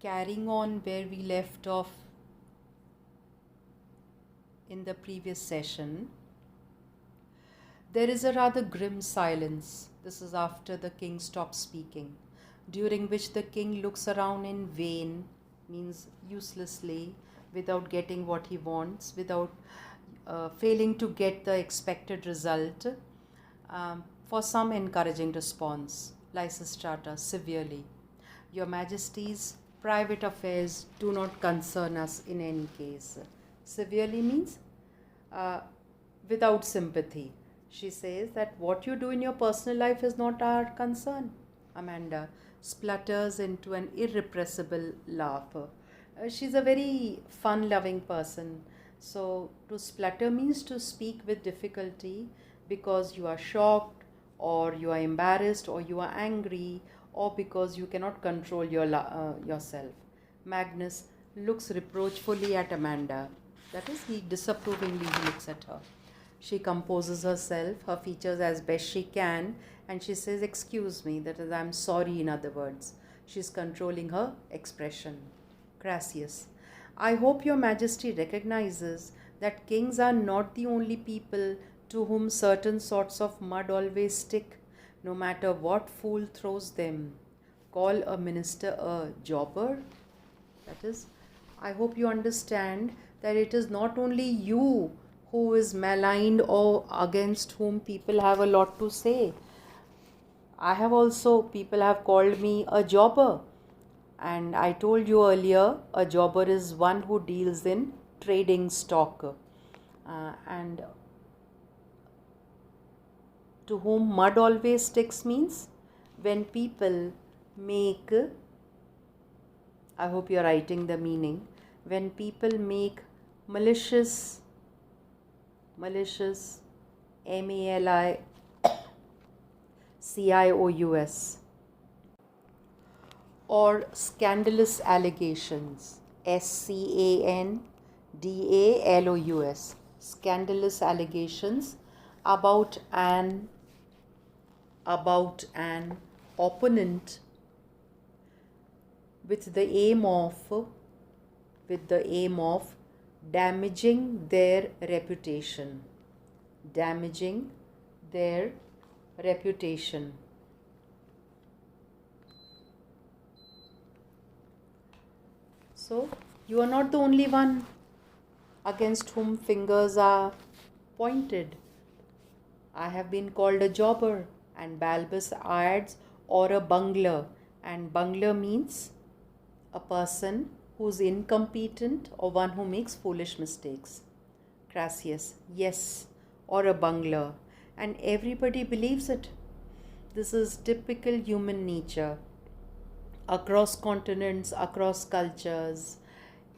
Carrying on where we left off in the previous session, there is a rather grim silence. This is after the king stops speaking, during which the king looks around in vain, means uselessly, without getting what he wants, without failing to get the expected result, for some encouraging response. Lysistrata, severely. Your Majesty's private affairs do not concern us in any case. Severely means without sympathy. She says that what you do in your personal life is not our concern. Amanda splutters into an irrepressible laugh. She's a very fun-loving person. So to splutter means to speak with difficulty because you are shocked or you are embarrassed or you are angry or because you cannot control yourself. Magnus looks reproachfully at Amanda. That is, he disapprovingly looks at her. She composes herself, her features as best she can, and she says, "Excuse me," that is, "I'm sorry," in other words. She's controlling her expression. Crassius, I hope your Majesty recognizes that kings are not the only people to whom certain sorts of mud always stick, no matter what fool throws them. Call a minister a jobber? That is, I hope you understand that it is not only you who is maligned or against whom people have a lot to say. People have called me a jobber. And I told you earlier, a jobber is one who deals in trading stock. And to whom mud always sticks means when people make, I hope you are writing the meaning, when people make malicious, MALICIOUS, or scandalous allegations, SCANDALOUS, scandalous allegations about an opponent with the aim of damaging their reputation. Damaging their reputation. So, you are not the only one against whom fingers are pointed. I have been called a jobber, and Balbus adds, or a bungler, and bungler means a person who is incompetent or one who makes foolish mistakes. Crassius, yes, or a bungler, and everybody believes it. This is typical human nature. Across continents, across cultures,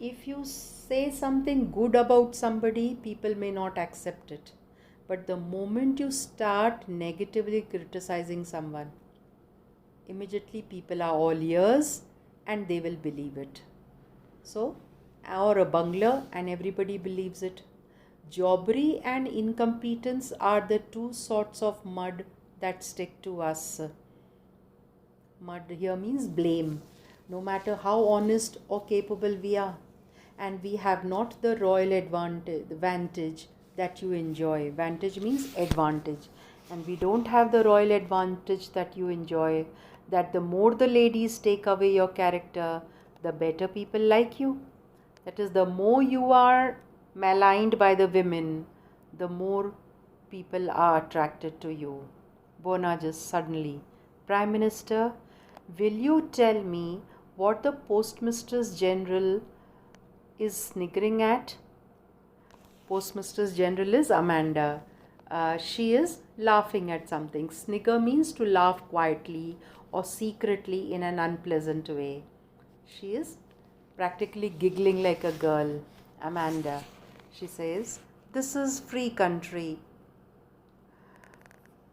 if you say something good about somebody, people may not accept it. But the moment you start negatively criticizing someone, immediately people are all ears and they will believe it. So, or a bungler and everybody believes it. Jobbery and incompetence are the two sorts of mud that stick to us. Mud here means blame, no matter how honest or capable we are. And we have not the royal advantage that you enjoy. Vantage means advantage. And we don't have the royal advantage that you enjoy, that the more the ladies take away your character, the better people like you. That is, the more you are maligned by the women, the more people are attracted to you. Bonages suddenly, Prime Minister, will you tell me what the Postmistress General is sniggering at? Postmistress General is Amanda. She is laughing at something. Snigger means to laugh quietly or secretly in an unpleasant way. She is practically giggling like a girl. Amanda, she says, this is free country.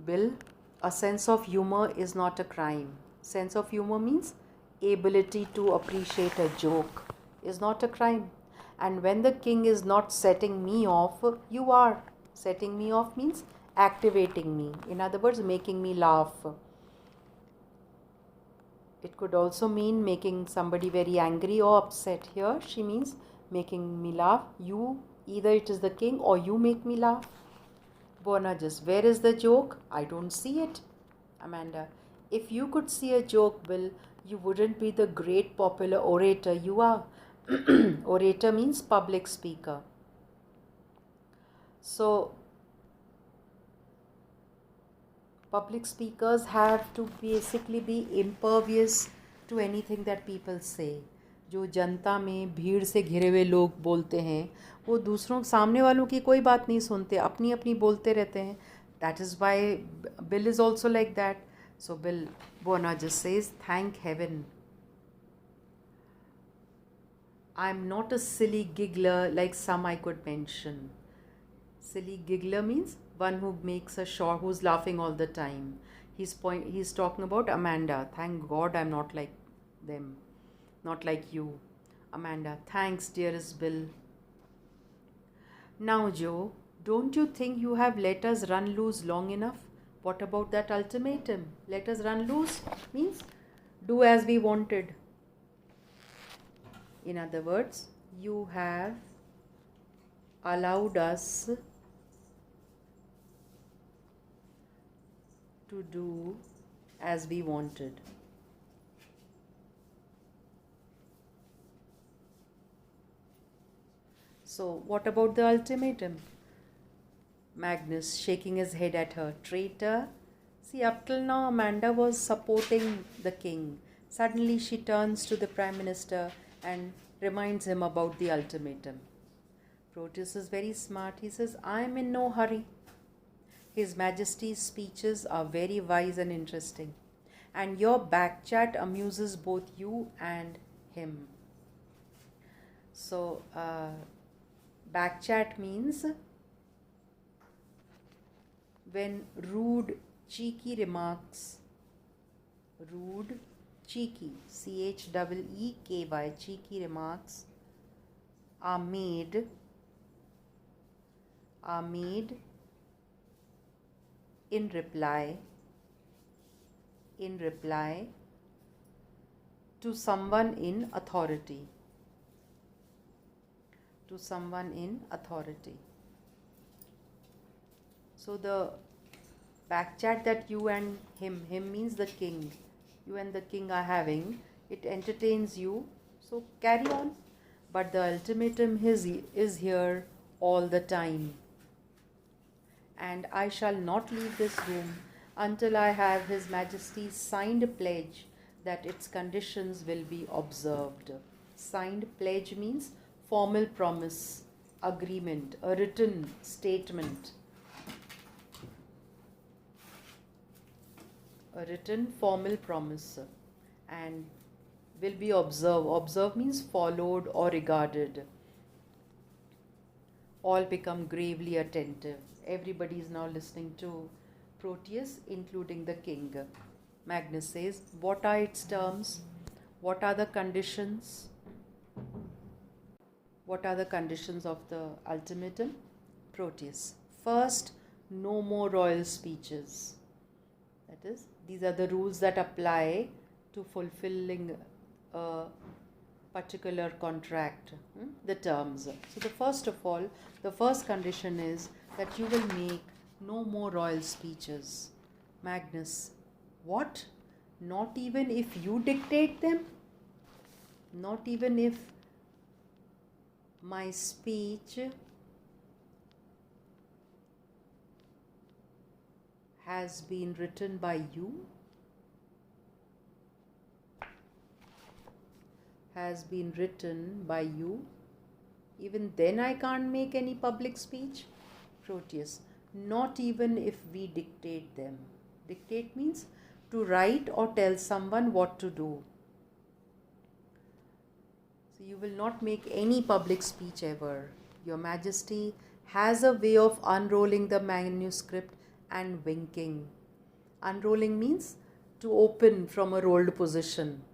Bill, a sense of humor is not a crime. Sense of humor means ability to appreciate a joke is not a crime. And when the king is not setting me off, you are. Setting me off means activating me. In other words, making me laugh. It could also mean making somebody very angry or upset. Here she means making me laugh. You, either it is the king or you make me laugh. Buona just, where is the joke? I don't see it. Amanda, if you could see a joke, Bill, you wouldn't be the great popular orator you are. Orator means public speaker. So, public speakers have to basically be impervious to anything that people say. जो जनता में भीड़ से घिरे हुए लोग बोलते हैं वो दूसरों सामने वालों की कोई बात नहीं सुनते, अपनी अपनी बोलते रहते हैं. That is why Bill is also like that. So Bill Buona just says, thank heaven. I'm not a silly giggler like some I could mention. Silly giggler means one who makes a short, who's laughing all the time. He's talking about Amanda. Thank God I'm not like them, not like you. Amanda, thanks, dearest Bill. Now, Joe, don't you think you have let us run loose long enough? What about that ultimatum? Let us run loose means do as we wanted. In other words, you have allowed us to do as we wanted. So, what about the ultimatum? Magnus shaking his head at her. Traitor. See, up till now, Amanda was supporting the king. Suddenly, she turns to the Prime Minister and reminds him about the ultimatum. Proteus is very smart. He says, I am in no hurry. His Majesty's speeches are very wise and interesting. And your back chat amuses both you and him. So, back chat means when rude, cheeky remarks, cheeky, CHEEKY, cheeky remarks are made in reply to someone in authority. So the back chat that you and him means the king, you and the king are having, it entertains you, so carry on. But the ultimatum is here all the time. And I shall not leave this room until I have His Majesty's signed pledge that its conditions will be observed. Signed pledge means formal promise, agreement, a written statement. A written formal promise and will be observed. Observed means followed or regarded. All become gravely attentive. Everybody is now listening to Proteus, including the king. Magnus says, what are its terms? What are the conditions? What are the conditions of the ultimatum? Proteus. First, no more royal speeches. That is, these are the rules that apply to fulfilling a particular contract, the terms. So the first of all, the first condition is that you will make no more royal speeches. Magnus, what? Not even if you dictate them? Not even if my speech has been written by you? Has been written by you? Even then I can't make any public speech? Proteus, not even if we dictate them. Dictate means to write or tell someone what to do. So you will not make any public speech ever. Your Majesty has a way of unrolling the manuscript and winking. Unrolling means to open from a rolled position.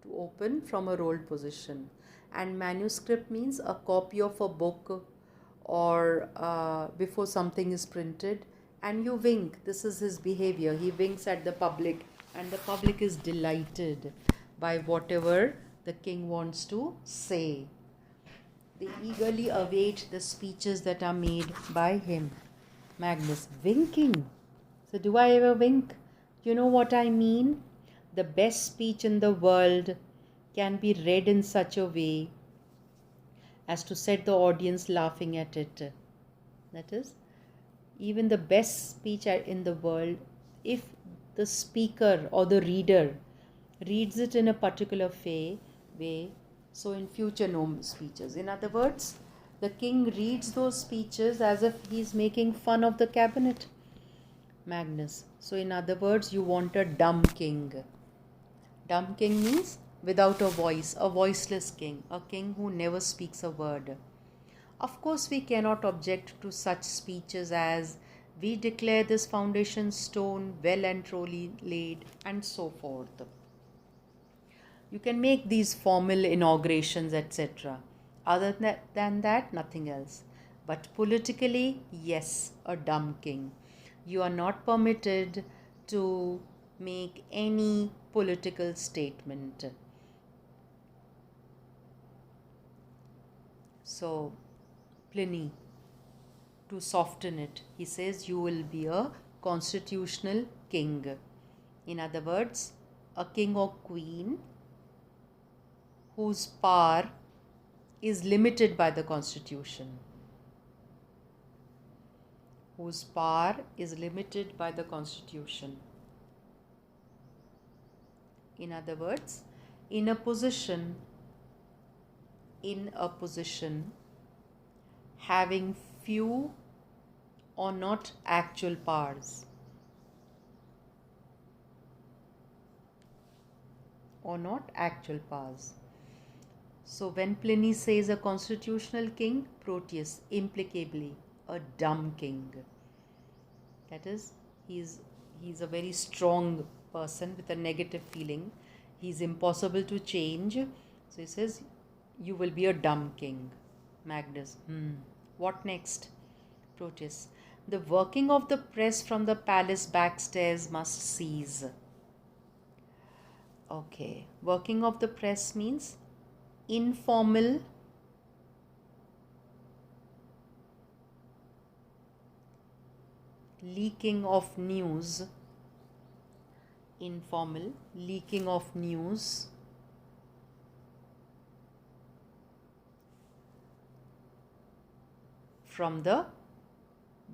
To open from a rolled position. And manuscript means a copy of a book or before something is printed, and you wink. This is his behavior. He winks at the public and the public is delighted by whatever the king wants to say. They eagerly await the speeches that are made by him. Magnus, winking. So, do I ever wink? You know what I mean? The best speech in the world can be read in such a way as to set the audience laughing at it. That is, even the best speech in the world, if the speaker or the reader reads it in a particular way, so in future no speeches. In other words, the king reads those speeches as if he's making fun of the cabinet. Magnus. So in other words, you want a dumb king. Dumb king means without a voice, a voiceless king, a king who never speaks a word. Of course, we cannot object to such speeches as we declare this foundation stone well and truly laid, and so forth. You can make these formal inaugurations, etc. Other than that, nothing else. But politically, yes, a dumb king. You are not permitted to make any political statement. So, Pliny, to soften it, he says you will be a constitutional king. In other words, a king or queen whose power is limited by the constitution. Whose power is limited by the constitution. In other words, in a position having few or not actual powers. Or not actual powers. So when Pliny says a constitutional king, Proteus, implicably a dumb king. That is, he's a very strong person with a negative feeling. He's impossible to change. So he says, you will be a dumb king. Magnus, what next? Proteus, the working of the press from the palace backstairs must cease. Okay, working of the press means informal leaking of news. Informal leaking of news from the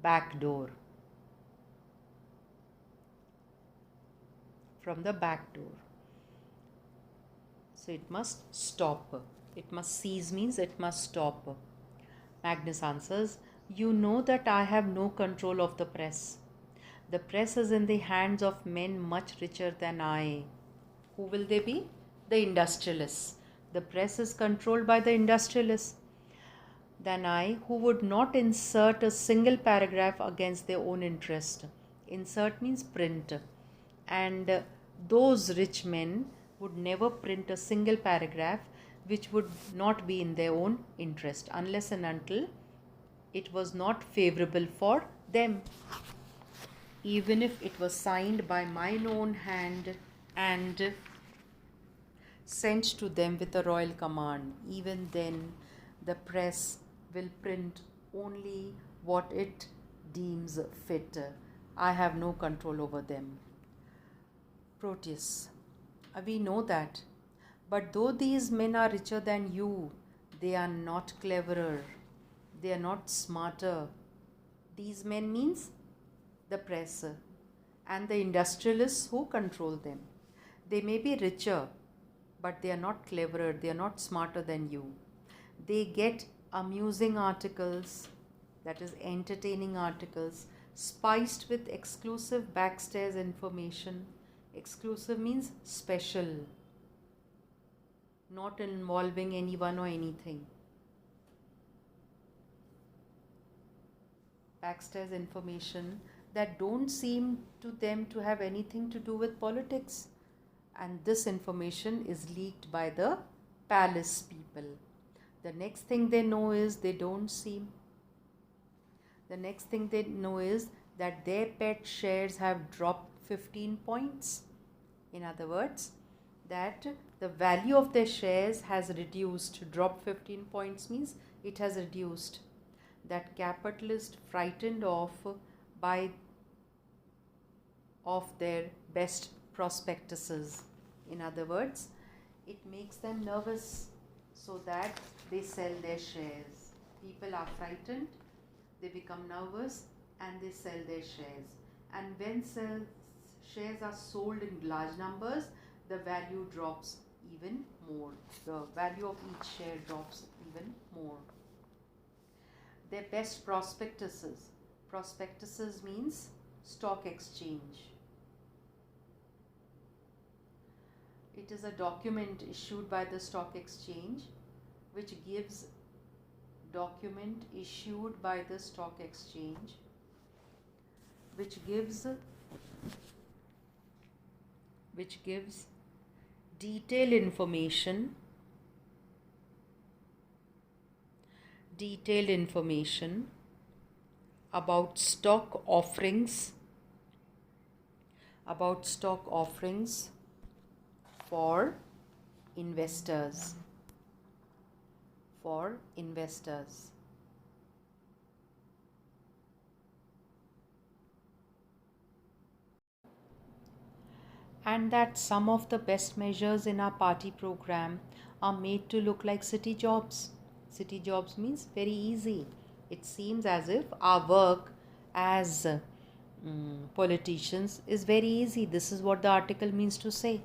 back door. From the back door. So it must stop. It must cease means it must stop. Magnus answers, you know that I have no control of the press. The press is in the hands of men much richer than I. Who will they be? The industrialists. The press is controlled by the industrialists than I, who would not insert a single paragraph against their own interest. Insert means print. And those rich men would never print a single paragraph which would not be in their own interest unless and until it was not favorable for them. Even if it was signed by mine own hand and sent to them with a royal command, even then the press will print only what it deems fit. I have no control over them. Proteus, we know that. But though these men are richer than you, they are not cleverer. They are not smarter. These men means the press and the industrialists who control them. They may be richer, but they are not cleverer. They are not smarter than you. They get amusing articles, that is entertaining articles, spiced with exclusive backstairs information. Exclusive means special, not involving anyone or anything. Backstairs information that don't seem to them to have anything to do with politics. And this information is leaked by the palace people. The next thing they know is the next thing they know is that their pet shares have dropped 15 points. In other words, that the value of their shares has reduced. Drop 15 points means it has reduced. That capitalist frightened by of their best prospectuses. In other words, it makes them nervous so that they sell their shares. People are frightened, they become nervous, and they sell their shares. And when shares are sold in large numbers, the value drops even more. The value of each share drops even more. Their best prospectuses. Prospectuses means stock exchange. It is a document issued by the stock exchange which gives which gives detailed information about stock offerings for investors. And that some of the best measures in our party program are made to look like city jobs. City jobs means very easy. It seems as if our work as politicians is very easy. This is what the article means to say.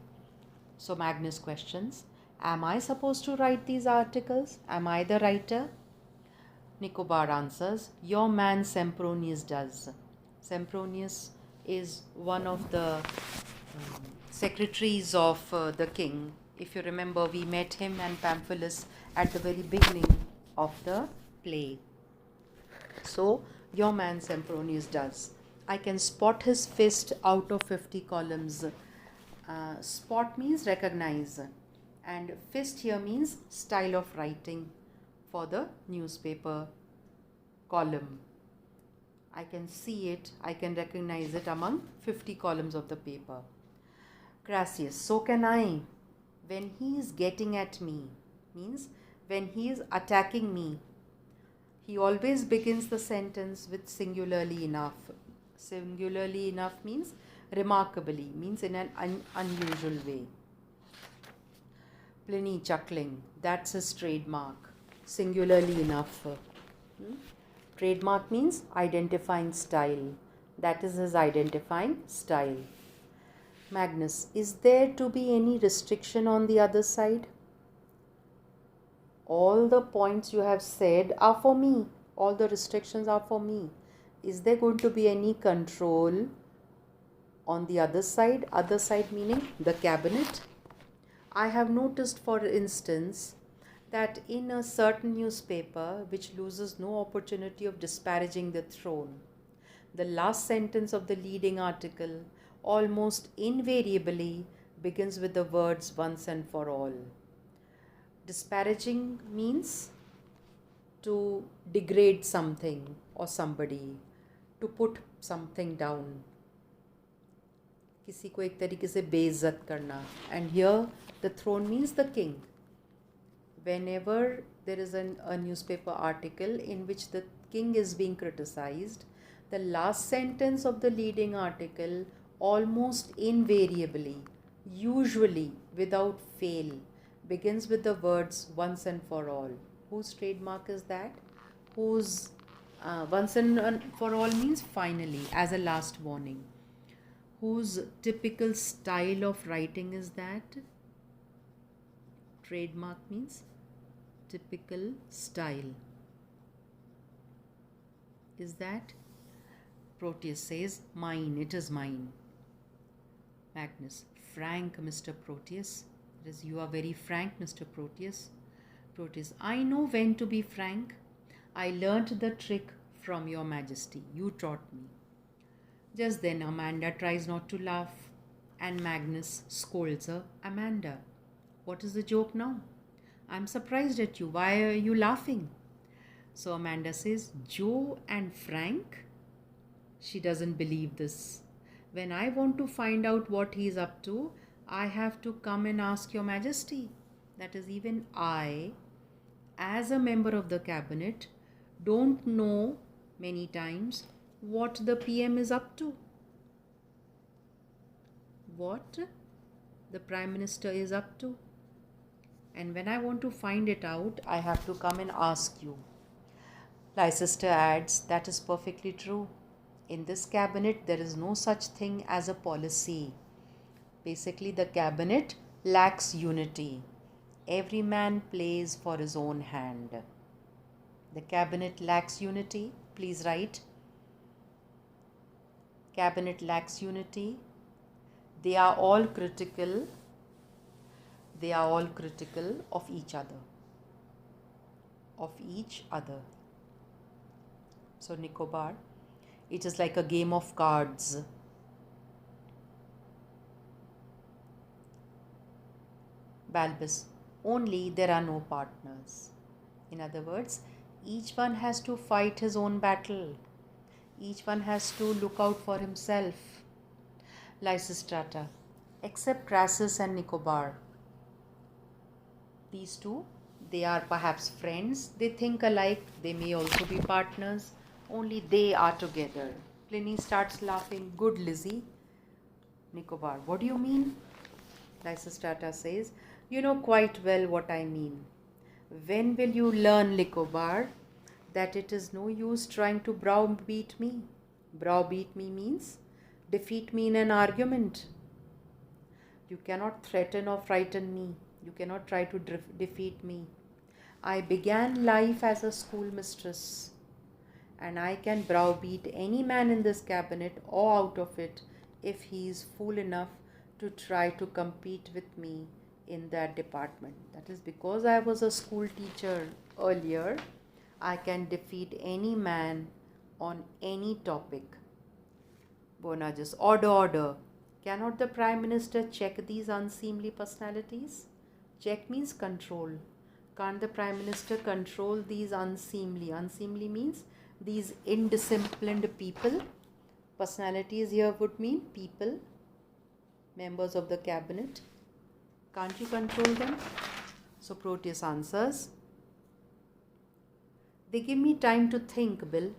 So Magnus questions, am I supposed to write these articles? Am I the writer? Nicobar answers, your man Sempronius does. Sempronius is one of the secretaries of the king. If you remember, we met him and Pamphilus at the very beginning of the play. So, your man Sempronius does. I can spot his fist out of 50 columns. Spot means recognize, and fist here means style of writing for the newspaper column. I can see it, I can recognize it among 50 columns of the paper. Crassius, so can I. When he is getting at me, means when he is attacking me, he always begins the sentence with singularly enough. Singularly enough means remarkably, means in an unusual way. Pliny chuckling, that's his trademark. Singularly enough. Trademark means identifying style. That is his identifying style. Magnus, is there to be any restriction on the other side? All the points you have said are for me. All the restrictions are for me. Is there going to be any control on the other side? Other side meaning the cabinet. I have noticed, for instance, that in a certain newspaper which loses no opportunity of disparaging the throne, the last sentence of the leading article almost invariably begins with the words once and for all. Disparaging means to degrade something or somebody, to put something down, किसी को एक तरीके से बेइज्जत करना. And here the throne means the king. Whenever there is a newspaper article in which the king is being criticized, the last sentence of the leading article almost invariably, usually without fail, begins with the words once and for all. Whose trademark is that? Whose once and for all means finally, as a last warning. Whose typical style of writing is that? Trademark means typical style. Is that? Proteus says, mine, it is mine. Magnus, frank, Mr. Proteus. That is, you are very frank, Mr. Proteus. Proteus, I know when to be frank. I learnt the trick from your majesty. You taught me. Just then Amanda tries not to laugh and Magnus scolds her. Amanda, what is the joke now? I'm surprised at you. Why are you laughing? So Amanda says, Joe and Frank? She doesn't believe this. When I want to find out what he's up to, I have to come and ask your majesty. That is, even I, as a member of the cabinet, don't know many times what the PM is up to, what the Prime Minister is up to. And when I want to find it out, I have to come and ask you. Leicester adds, that is perfectly true. In this cabinet, there is no such thing as a policy. Basically, the cabinet lacks unity. Every man plays for his own hand. The cabinet lacks unity. Please write. Cabinet lacks unity. They are all critical. They are all critical of each other. Of each other. So, Nicobar, it is like a game of cards. Balbus, only there are no partners. In other words, each one has to fight his own battle. Each one has to look out for himself. Lysistrata, except Crassus and Nicobar. These two, they are perhaps friends. They think alike. They may also be partners. Only they are together. Pliny starts laughing. Good, Lizzie. Nicobar, what do you mean? Lysistrata says, you know quite well what I mean. When will you learn, Nicobar, that it is no use trying to browbeat me? Browbeat me means defeat me in an argument. You cannot threaten or frighten me. You cannot try to defeat me. I began life as a schoolmistress, and I can browbeat any man in this cabinet or out of it if he is fool enough to try to compete with me in that department. That is, because I was a school teacher earlier, I can defeat any man on any topic. Bonages, order, order. Cannot the Prime Minister check these unseemly personalities? Check means control. Can't the Prime Minister control these unseemly? Unseemly means these indisciplined people. Personalities here would mean people, members of the cabinet. Can't you control them? So Proteus answers, they give me time to think, Bill.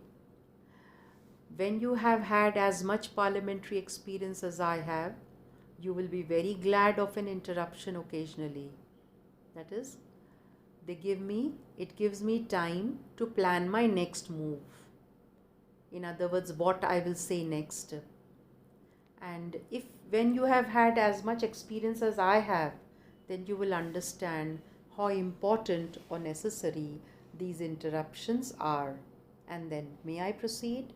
When you have had as much parliamentary experience as I have, you will be very glad of an interruption occasionally. That is, it gives me time to plan my next move. In other words, what I will say next. And when you have had as much experience as I have, then you will understand how important or necessary these interruptions are. And then, may I proceed?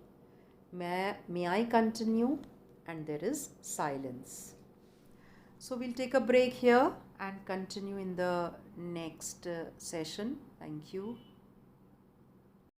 May I continue? And there is silence. So we'll take a break here and continue in the next session. Thank you.